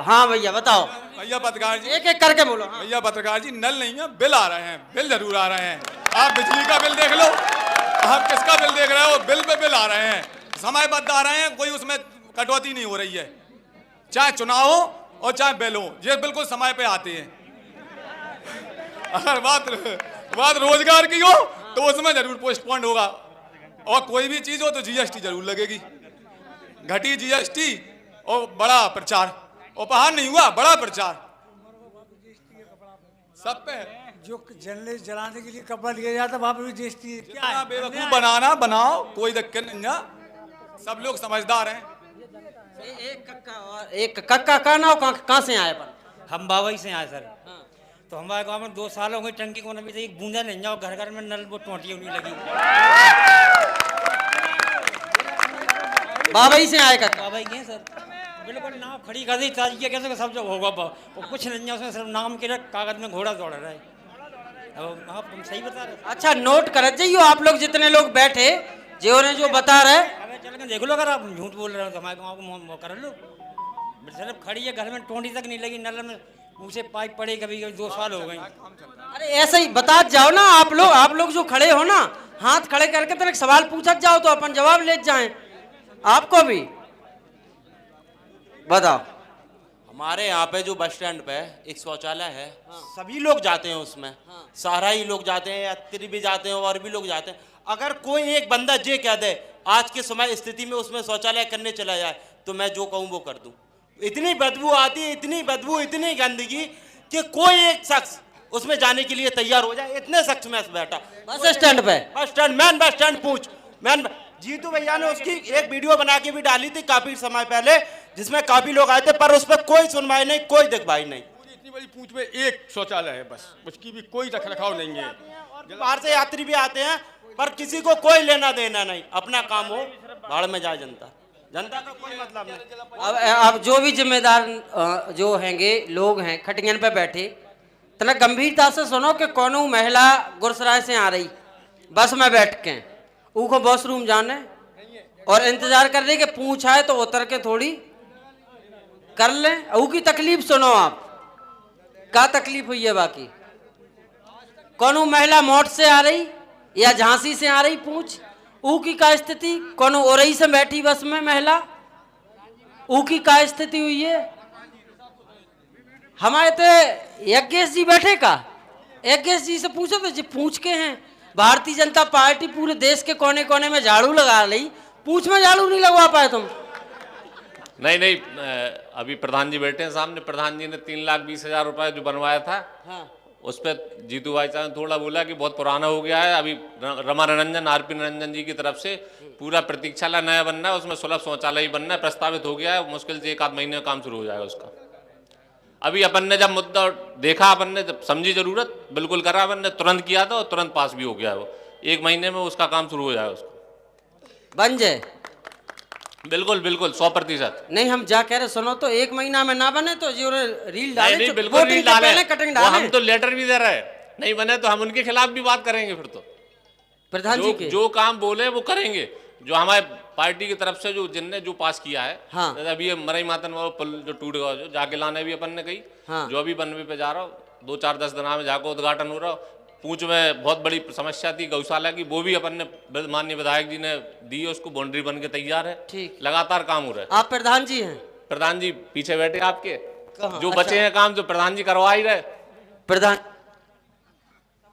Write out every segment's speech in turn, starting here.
हाँ भैया बताओ। भैया पत्रकार जी, एक एक करके बोलो। हाँ। भैया पत्रकार जी, नल नहीं है, बिल आ रहे हैं, बिल जरूर आ रहे हैं। आप बिजली का बिल देख लो, आप किसका बिल देख रहे हो, बिल पे बिल आ रहे हैं, समयबद्ध आ रहे हैं, कोई उसमें कटौती नहीं हो रही है। चाहे चुनाव हो और चाहे बिल हो, ये बिल्कुल समय पे आते हैं। अगर बात रोजगार की हो तो उसमें जरूर पोस्टपोन्ड होगा, और कोई भी चीज हो तो जीएसटी जरूर लगेगी। घटी जीएसटी और बड़ा प्रचार, उपहार नहीं हुआ, बड़ा प्रचार सब पे है। जो जर्नलिस्ट जलाने के लिए कपड़ा लिया जाता वहां पर भी जीएसटी क्या है? बेवकूफ बनाना बनाओ, कोई दिक्कत नहीं है, सब लोग समझदार हैं। एक कक्का का नाम कहाँ से आए पर? हम बावई से आए सर। तो हमारे गांव में 2 साल हो गए, टंकी को अभी एक बूंदा नहीं जाओ, घर घर में नल वो टोंटी होने लगी। बाबई से आए कक्का? बावई के हैं सर, बिल्कुल नाव खड़ी कर दी ताजी कैसे सब जो होगा वो कुछ नहीं है उसमें, सिर्फ नाम के कागज में घोड़ा दौड़ रहा है। अब आप तुम सही बता रहे हो। अच्छा नोट कर जाइयो आप लोग जितने लोग बैठे जिन्होंने जो बता रहे। अबे चल के देख लो, अगर आप झूठ बोल रहे हो तो हमारे गाँव को कर लो। सिर्फ खड़ी है, घर में टोंटी तक नहीं लगी, नल में मुँह से पाइप पड़े, कभी 2 साल हो गए। अरे ऐसे ही बता जाओ ना आप लोग जो खड़े हो ना, हाथ खड़े करके तेरे सवाल पूछा जाओ तो अपन जवाब ले जाए। आपको भी बताओ। हमारे यहाँ पे जो बस स्टैंड पे एक शौचालय है, सभी लोग जाते हैं उसमें। सारा ही लोग जाते हैं, यात्री भी जाते हैं और भी लोग जाते हैं। अगर कोई एक बंदा ये कह दे आज के समय स्थिति में उसमें शौचालय करने चला जाए तो मैं जो कहूँ वो कर दूँ। इतनी बदबू आती है, इतनी बदबू, इतनी गंदगी कि कोई एक शख्स उसमें जाने के लिए तैयार हो जाए, इतने शख्स में बैठा बस स्टैंड पे। Bus stand, man bus stand पूछ मैन। जीतू भैया ने उसकी एक वीडियो बना के भी डाली थी काफी समय पहले, जिसमें काफी लोग आए थे, पर उस पर कोई सुनवाई नहीं, कोई देखभाल नहीं। इतनी बड़ी पूंछ में एक शौचालय है, बस उसकी भी कोई रखरखाव नहीं है। बाहर से यात्री भी आते हैं पर किसी को कोई लेना देना नहीं, अपना काम हो, भाड़ में जाए जनता, जनता का कोई मतलब नहीं। अब जो भी जिम्मेदार जो हैंगे लोग हैं खटियन पे बैठे, तना गंभीरता से सुनो कि कौनो महिला गुरसराय से आ रही बस में बैठ के, ऊको वॉशरूम जाने और इंतजार कर रही कि पूछ आए तो उतर के थोड़ी कर लें। ऊ की तकलीफ सुनो आप, क्या तकलीफ हुई है बाकी। कौनो महिला मोट से आ रही या झांसी से आ रही, पूछ ऊ की का स्थिति। कौनो ओरई से बैठी बस में महिला, ऊ की का स्थिति हुई है। हमारे तो यज्ञेश जी बैठे का, यज्ञेश जी से पूछो तो जी पूछ के हैं। भारतीय जनता पार्टी पूरे देश के कोने कोने में झाड़ू लगा रही, पूछ में झाड़ू नहीं लगवा पाए तुम। नहीं, अभी प्रधान जी बैठे हैं सामने, प्रधान जी ने 3,20,000 रुपए जो बनवाया था, हाँ। उस पर जीतू भाई साहब ने थोड़ा बोला कि बहुत पुराना हो गया है। अभी रमा रंजन, आरपी रंजन जी की तरफ से पूरा प्रतीक्षालय नया बनना है, उसमें सुलभ शौचालय बनना है, प्रस्तावित हो गया है। मुश्किल से 1 आध महीने में काम शुरू हो जाएगा उसका। अभी अपन ने जब मुद्दा देखा, अपन ने जब समझी जरूरत, बिल्कुल करा, अपन ने तुरंत किया था और तुरंत पास भी हो गया है वो। 1 महीने में उसका काम शुरू हो जाएगा, उसका बन जाए। बिल्कुल 100%। नहीं हम जा कह रहे सुनो तो 1 महीना में ना बने तो जो रील डाले, नहीं, बिल्कुल रील डाले, कटिंग वो डाले। हम तो लेटर भी दे रहे हैं, नहीं बने तो हम उनके खिलाफ भी बात करेंगे। फिर तो प्रधान जी के जो काम बोले वो करेंगे, जो हमारे पार्टी की तरफ से जो जिनने जो पास किया है। हाँ। अभी ये मरई मातन वाला पुल जो टूट गया, जो जाके लाने भी अपन ने कही। हाँ। जो अभी बनवे पे जा रहा हो, 2-4-10 दिन में जाकर उद्घाटन हो रहा हो। पूंछ में बहुत बड़ी समस्या थी गौशाला की, वो भी अपन ने माननीय विधायक जी ने दी, उसको बाउंड्री बन के तैयार है। ठीक, लगातार काम हो रहा है। आप प्रधान जी हैं? प्रधान जी पीछे बैठे आपके, जो बचे हैं काम जो प्रधान जी करवा ही रहे। प्रधान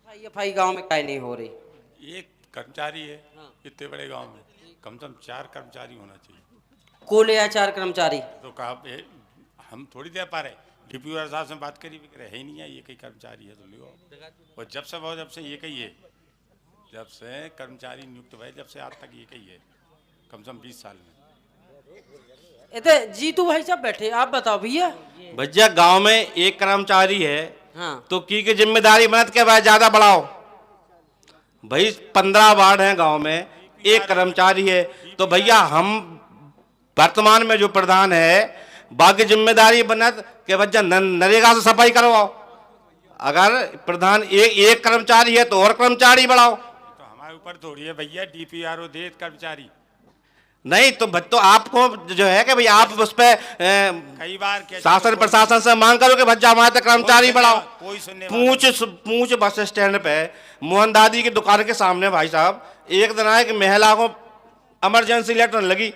सफाई गांव में क्या नहीं हो रही। एक कर्मचारी है इतने बड़े गांव में, कम से कम 4 कर्मचारी होना चाहिए। कुल या 4 कर्मचारी तो कहा हम थोड़ी दे पा रहे, डीपीओ साहब से बात करी भी है ही नहीं है, ये कई कर्मचारी है तो लियो। और जब से ये कही है, जब से कर्मचारी नियुक्त हुए, जब से आज तक ये कही है, कम से कम 20 साल में। इतने जीतू भाई साहब बैठे, आप बताओ भैया। भैया गांव में एक कर्मचारी है, हाँ। तो की जिम्मेदारी बनत के भाई ज्यादा बढ़ाओ। भाई 15 वार्ड हैं गांव में, एक कर्मचारी है, तो भैया हम वर्तमान में जो प्रधान है बाकी जिम्मेदारी बनत के भैया नरेगा से सफाई करवाओ। अगर प्रधान एक कर्मचारी है तो और कर्मचारी बढ़ाओ। तो हमारे ऊपर थोड़ी है भैया, डीपीआरओ दे कर्मचारी। नहीं तो आपको जो है कि भाई आप उस पे कई बार क्या शासन प्रशासन से मांग करो कि भज्जा हमारे तक कर्मचारी बढ़ाओ। कोई सुनने वाला पूछ बस स्टैंड पे मोहन दादी की दुकान के सामने भाई साहब एक दिन आए कि महिला को इमरजेंसी लेटर लगी।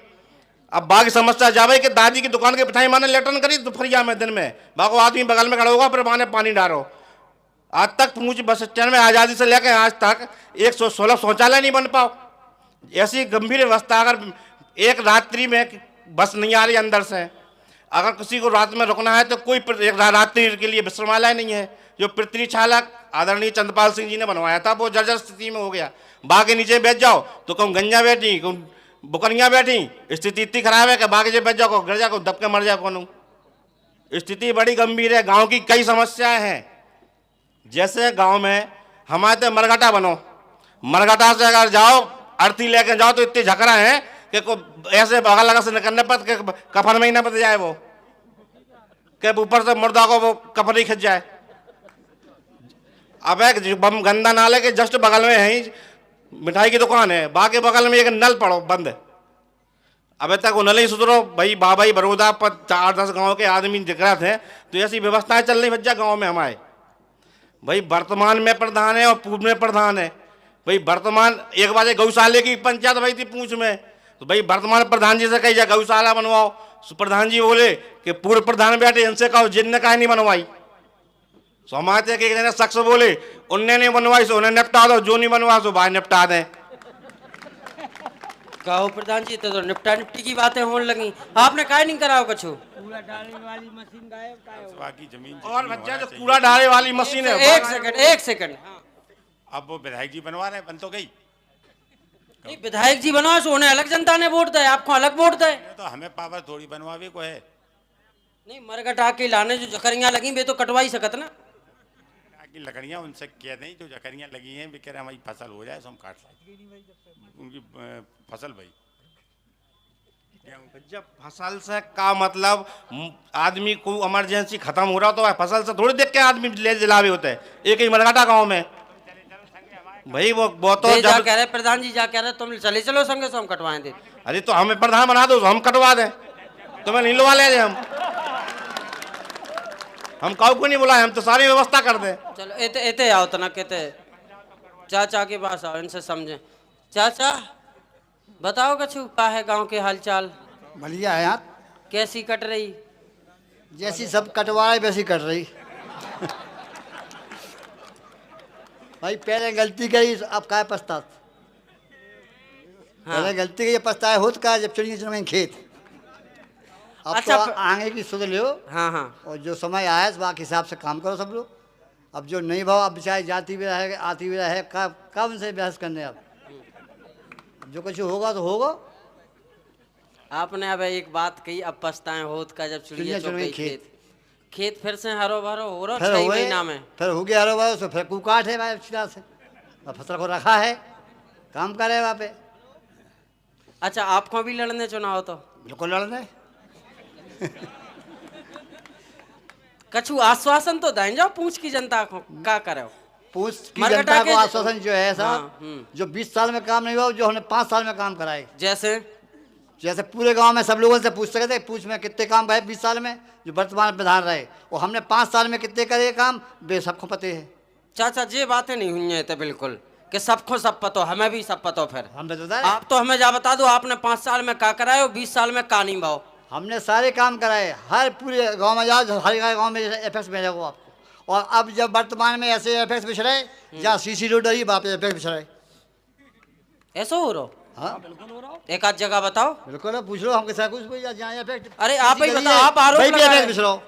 अब बाकी समस्या जावे कि दादी की दुकान के पिछाई माने लेटर करी दोपहरिया में दिन में बाको आदमी बगल में खड़ा होगा फिर माने पानी डालो। आज तक पूछ बस स्टैंड में आज़ादी से लेकर आज तक 116 शौचालय नहीं बन पाओ। ऐसी गंभीर अवस्था अगर एक रात्रि में बस नहीं आ रही अंदर से, अगर किसी को रात में रुकना है तो कोई एक रात्रि के लिए विश्रामालय नहीं है। जो पृथ्वी चालक आदरणीय चंद्रपाल सिंह जी ने बनवाया था वो जर्जर स्थिति में हो गया। बाकी नीचे बैठ जाओ तो कहूँ गंजा बैठी कहूँ बुकरियाँ बैठी, स्थिति इतनी खराब है कि बाकी जो बैठ जाओ को गिर जाओ दब के मर जाओ कौन। स्थिति बड़ी गंभीर है। गाँव की कई समस्याएँ हैं। जैसे गाँव में हमारे तो मरघटा बनो, मरघटा से अगर जाओ अर्थी लेके जाओ तो इतने झकरा है कि ऐसे बगल लगा से निकलने पर कफन में ही ना बच जाए वो कि ऊपर से मुर्दा को वो कफन ही खिंच जाए। अब एक बम गंदा नाले के जस्ट बगल में है मिठाई की दुकान है, बाकी बगल में एक नल पड़ो बंद। अबे तक वो नल ही सुधरो भाई बाबाई बड़ौदा पर 4-10 गाँव के आदमी दिख रहे थे तो ऐसी व्यवस्थाएं चल रही भज्जा गाँव में हमारे। भाई वर्तमान में प्रधान है और पूर्व में प्रधान है। भाई वर्तमान एक बार गौशाले की पंचायत भाई थी पूंछ में तो भाई वर्तमान प्रधान जी से कही जाए गौशाला बनवाओ। प्रधान जी बोले कि पूर्व प्रधान बैठे इनसे कहो जिनने कहा नहीं बनवाई। तो हमारे एक जने शख्स बोले उनने नहीं बनवाई सो उन्हें निपटा दो, जो नहीं बनवा सो भाई निपटा दें। कहो प्रधान जी तो निपटा निपटी की बातें होने लगी, आपने काय नहीं कराओ कछु। कूड़ा डालने वाली मशीन गायब बाकी जमीन और बच्चा जो कूड़ा डाले वाली मशीन है एक सेकंड अब वो विधायक जी बनवा रहे हैं, बन तो गई। नहीं विधायक जी बनवा सो उन्हें अलग जनता ने वोट दे, आपको अलग वोट दे। तो हमें पावर थोड़ी बनवावे को है। नहीं मरघटा के लाने जो जकरियां लगी वे तो कटवा ही सकत ना। की लकड़ियां उनसे कह दें जो जकरियां लगी हैं वे कह रहे हैं हमारी फसल हो जाए तो हम काट लें उनकी फसल भाई। जब फसल से का मतलब आदमी को इमरजेंसी खत्म हो रहा तो फसल से थोड़ी देख के आदमी ले जिलावे होते हैं। एक ही मरघटा गाँव में भाई वो तो जा कह रहे प्रधान जी जा कह रहे तुम चले चलो संगे से हम कटवाएं दे। अरे तो हमें प्रधान बना दो तो हम कटवा दें, तुम्हें नहीं लगा ले हम काऊ को नहीं बुलाए, हम तो सारी व्यवस्था कर दें। चलो एते आओ तना कहते चाचा के पास आओ इनसे समझे। चाचा बताओ कछु क्या है गांव के हालचाल। बढ़िया है यार, कैसी कट रही। जैसी सब कटवाए वैसी कट रही। भाई पहले गलती करी अब काय पछतात। पहले गलती की पछताए होत का जब चिड़िया चुन खेत। अब अच्छा, तो आगे की सुध लो। हाँ हाँ और जो समय आया है बाकी हिसाब से काम करो सब लोग। अब जो नहीं भाव अब बेचारे जाती भी रहे आती भी रहे कब उनसे बहस करने। अब जो कुछ होगा तो होगा। आपने अब एक बात कही अब पछताएं होत का जब चिड़िया चुन गई खेत। खेत फिर से हरो भरो हो रहा 6 महीना में फिर हो गया हरो भरो। फिर कुकाट है भाई अच्छी तरह से फसल को रखा है काम करे वहाँ पे। अच्छा आपको भी लड़ने चुनाव तो बिल्कुल लड़ने। कछु आश्वासन तो दें जाओ पूछ की जनता को क्या करे। पूछ की मरघटा जनता के को आश्वासन जो है साहब हाँ, जो 20 साल में काम नहीं हुआ जो हमने 5 साल में काम कराए। जैसे पूरे गांव में सब लोगों से पूछ सके थे पूछ में कितने काम करे 20 साल में जो वर्तमान प्रधान रहे और हमने 5 साल में कितने करे काम वे सबको पता है। चाचा ये बातें नहीं हुई हैं तो बिल्कुल कि सबको सब पतो हमें भी सब पतो। फिर हम बता आप तो हमें जा बता दो आपने 5 साल में क्या कराए और 20 साल में का नहीं भाव। हमने सारे काम कराए हर पूरे गांव में जाओ हर गांव में एफएक्स मिलेगा आपको। और अब जब वर्तमान में ऐसे एफएक्स बिछ रहे जहाँ सीसी रोड रही वहाँ पे एफएक्स बिछ रहे। ऐसा हो रहा। हाँ बिल्कुल हो रहा। एक आध जगह बताओ। बिल्कुल पूछ लो हम किसा कुछ जहाँ एफेक्ट। अरे आप ही बताओ आप आरोप लगा रहे हैं।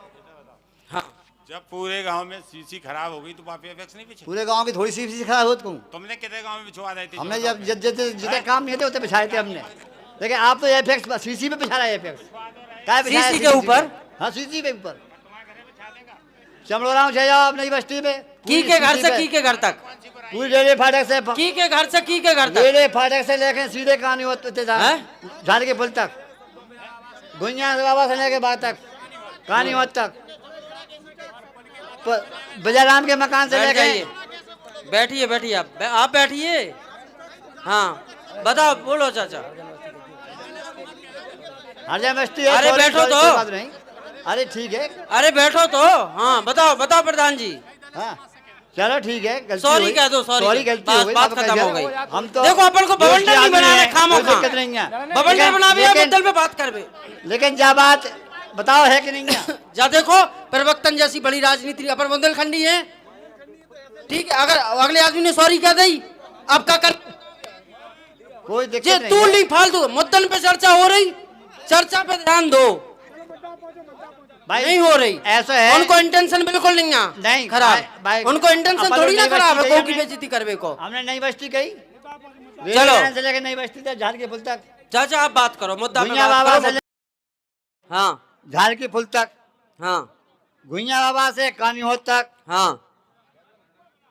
हाँ जब पूरे गांव में सीसी खराब हो गई तो वहाँ पे एफएक्स नहीं बिछे। पूरे गांव की थोड़ी सी सीसी खराब होती तुमने कितने गांव में बिछवा रहे थे। हमने जब जितने काम नहीं थे उतने बिछाए थे हमने। लेकिन आप तो एफएक्स सीसी पे बिछा रहे हैं एफएक्स सीसी के ऊपर। हाँ सीसी के ऊपर चमड़ोरा में जाओ आप नई बस्ती में की के घर से की के घर तक पूरी रेलवे फाटक से की के घर से की के घर तक रेलवे फाटक से लेके सीधे कहानी होते झाड़ के पुल तक गुंजा से बाबा से लेके बाद तक कहानी होत तक बजाराम के मकान से लेके। बैठिए बैठिए आप बैठिए। हाँ बताओ बोलो चाचा। हरजा मस्ती है। अरे sorry, बैठो sorry, तो। कोई बात नहीं। अरे ठीक है। अरे बैठो तो। हाँ बताओ बताओ प्रधान जी। हाँ चलो ठीक है, गलती सॉरी हुई। कह दो, सॉरी सॉरी कह- गलती बस हो गई, बात अब कह खत्म हो दिया। गई। हम तो देखो अपन को बवंडर नहीं बनाने, खामो कोई खा। दिक्कत नहीं है। बवंडर बना भी है, लेकिन- मुद्दल पे बात करबे। लेकिन जा बात बताओ है कि नहीं है? जा देखो प्रवक्तन जैसी बड़ी राजनीति अपन बुंदेलखंडी है, ठीक है। अगर अगले आदमी ने सॉरी कह दी, अब क्या कर? कोई जे दिक्कत तू नहीं है। नहीं फालतू मुद्दल पे चर्चा हो रही, चर्चा पे ध्यान दो। भाई नहीं हो रही, ऐसा है। उनको इंटेंशन बिल्कुल नहीं है नहीं, खराब। भाई- उनको इंटेंशन अपन थोड़ी ना नई बस्ती खराब है गई कौ की हमने। बेइज्जती करवे को। हमने नई बस्ती गई, चलो। से लेकर नई बस्ती तक, झाड़ के पुल तक, चाचा आप बात करो, मुद्दा पे भुइयां बात बाबा करो। से हाँ झाड़ के पुल तक, हाँ भुइयां बाबा से कानीहोत तक, हाँ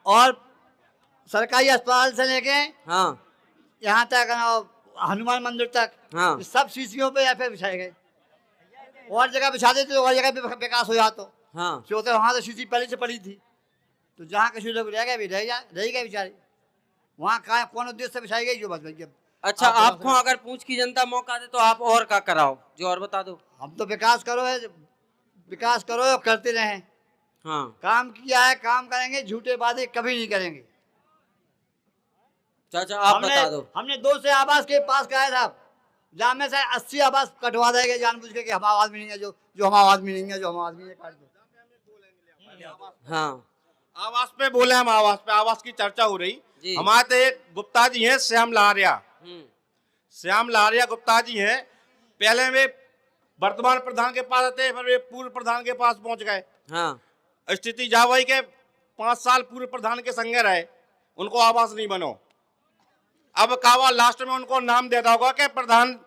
और सरकारी अस्पताल से लेके हाँ यहाँ तक हनुमान मंदिर तक, हाँ। सब सीसीओ पे या फिर बिछाए गए। और जगह बिछा देते तो और जगह पे विकास हो जाता। हाँ क्योंकि वहाँ तो सीसी पहले से पड़ी थी, तो जहाँ किसी लोग रह गए भी रह गए बेचारे। वहाँ कहाँ कौन उद्देश्य से बिछाई गई जो बस भैया। अच्छा, आपको अगर पूछ की जनता मौका दे तो आप और क्या कराओ, जो और बता दो। हम तो विकास करो है, विकास करो और करते रहें। हाँ काम किया है, काम करेंगे, झूठे वादे कभी नहीं करेंगे। चाचा आप हमने बता दो। हमने 2 से आवास के पास गए साहब, जहाँ में से 80 आवास कटवा देंगे जानबूझ के कि हमारा आदमी नहीं है, जो हमारा आदमी नहीं है, जो हमारा आदमी है काट दो। हाँ आवास पे बोले हम, आवास पे, आवास की चर्चा हो जी। रही। हमारे तो एक गुप्ता जी हैं, श्याम लहरिया। हम्म, श्याम लहरिया गुप्ता जी हैं। पहले वे वर्तमान प्रधान के पास थे, फिर वे पूर्व प्रधान के पास पहुंच गए। हाँ स्थिति जावई के 5 साल पूर्व प्रधान के संगे रहे, उनको आवास नहीं बनो। अब कावा लास्ट में उनको नाम देता होगा कि प्रधान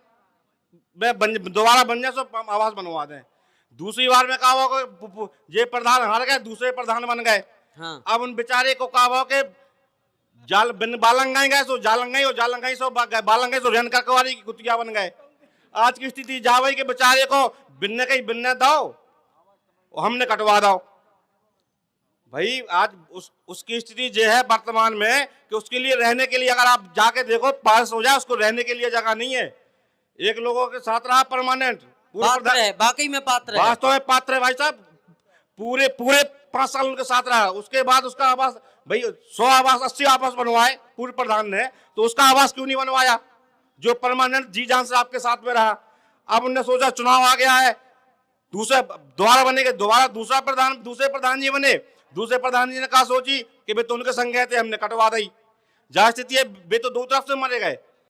दोबारा बन जाए तो आवास बनवा दें। दूसरी बार में कहा होगा ये प्रधान हार गए, दूसरे प्रधान बन गए। हाँ अब उन बेचारे को कहा हो कि बालंगाई गए सो जालंगाई, और जालंगाई सो बालंगाई सो रेन करकवारी की कुतिया बन गए। आज की स्थिति जावई के बेचारे को बिन्ने कहीं बिन्ने दो, हमने कटवा दो। भाई आज उसकी स्थिति ये है वर्तमान में कि उसके लिए रहने के लिए अगर आप जाके देखो पास हो जाए, उसको रहने के लिए जगह नहीं है। एक लोगों के साथ रहा परमानेंट, पात्र है, वाकई में पात्र है। वास्तव में पात्र है भाई साहब। पूरे 5 साल उनके साथ रहा, उसके बाद उसका आवास भाई 100 आवास 80 आवास बनवाए पूर्व प्रधान ने, तो उसका आवास क्यों नहीं बनवाया जो परमानेंट जी जान से आपके साथ में रहा। अब उनने सोचा चुनाव आ गया है, दोबारा बनेगा, दोबारा दूसरे प्रधान जी बने। दूसरे प्रधान जी ने कहा सोची कि वे तो उनके संग गए थे, हमने कटवा दी। जहाँ स्थिति है वे तो 2 तरफ से मरे गए।